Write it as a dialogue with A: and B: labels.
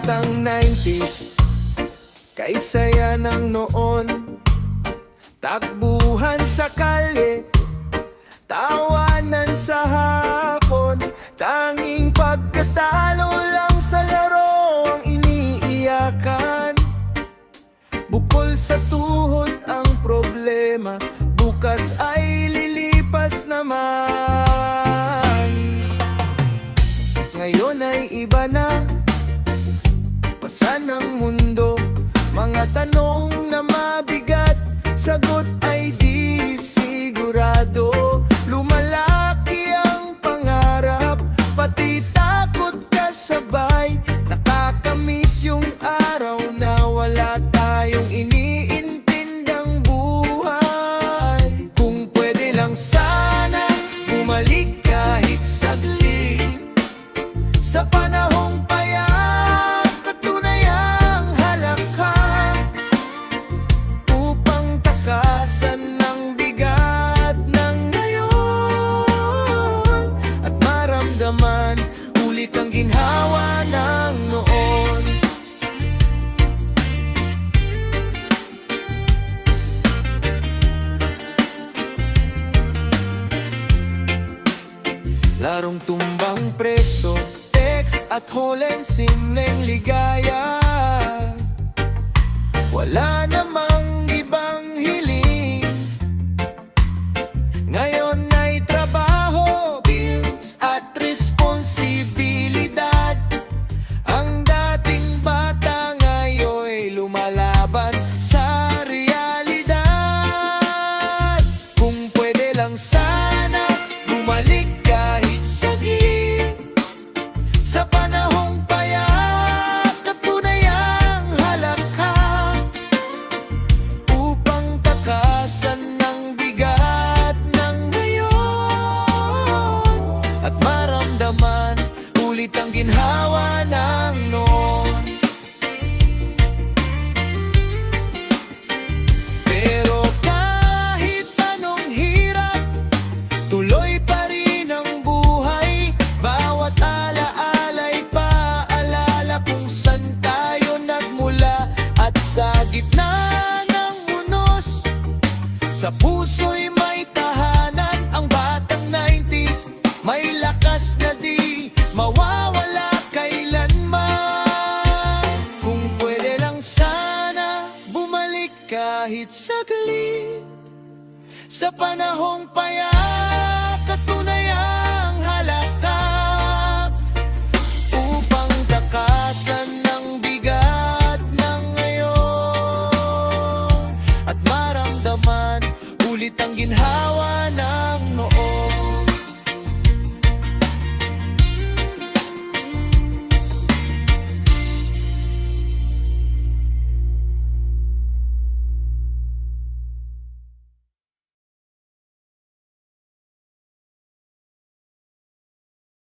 A: batang 90s, kay saya ng noon. Takbuhan sa kalye, tawanan sa hapon. Tanging pagkatalo lang sa laro ang iniiyakan. Bukol sa tuhod ang problema, bukas ay lilipas naman. Ngayon ay iba na, pasan ang mundo. Mga tanong na mabigat, sagot ay di sigurado. Lumalaki ang pangarap, pati takot kasabay. Nakakamiss yung araw na wala tayong iniintindang buhay. Kung pwede lang sana bumalik kahit saglit sa panahong payak, katunayang halakha upang takasan ng bigat ng ngayon at maramdaman ulit ang ginhawa ng noon. Larong tumbang preso, text at holen, simpleng ligaya. Wala namang ibang hiling. Ngayon ay trabaho, bills at responsibilidad. Ang dating bata ngayon'y lumalaban sa realidad. Kung pwede lang sana bumalik kahit saglit sa panahong payak, katunayang halakha upang takasan ng bigat ng ngayon at maramdaman ulit ang ginhawa ng noon. Pero kahit anong hirap, tuloy pa rin ang buhay. Bawat alaala'y paalala kung saan tayo nagmula. At sa gitna ng unos, sa puso'y may tahanan. Ang batang 90s, may lakas na di mawawala kailanman. Kung pwede lang sana bumalik kahit saglit sa panahong payak, katunayang halakha upang takasan ng bigat ng ngayon at maramdaman ulit ang ginhawa na